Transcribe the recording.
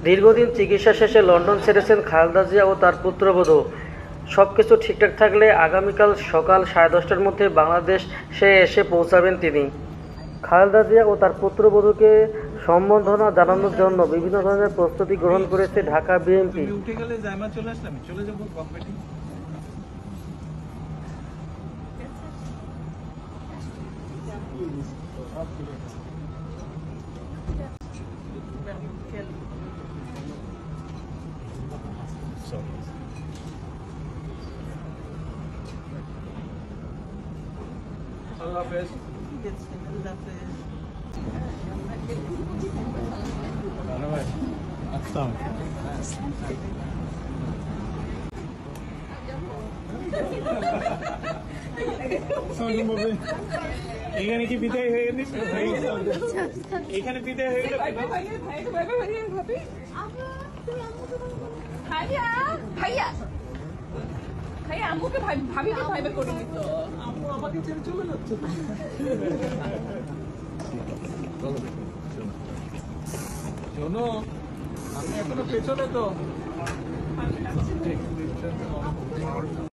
দীর্ঘদিন চিকিৎসা শেষে লন্ডন ছেড়েছেন খালেদা জিয়া ও তার পুত্রবধূ। সবকিছু ঠিকঠাক থাকলে আগামীকাল সকাল 10:30টার মধ্যে বাংলাদেশে এসে পৌঁছাবেন তিনি। খালেদা জিয়া ও তার পুত্রবধূকে সম্বর্ধনা জানানোর জন্য বিভিন্ন ধরনের প্রস্তুতি গ্রহণ করেছে ঢাকা বিএনপি। এখানে কি বিদায় হয়ে গেল? এখানে বিদায় হয়ে গেল। ভাইয়া ভাইয়া ভাইয়া আম্মুকে ভাবিকে ভাইবে করে দিত। আম্মু আমাকে ছেড়ে চলে যাচ্ছে। শোনো, আমি এখনো পেছনে তো।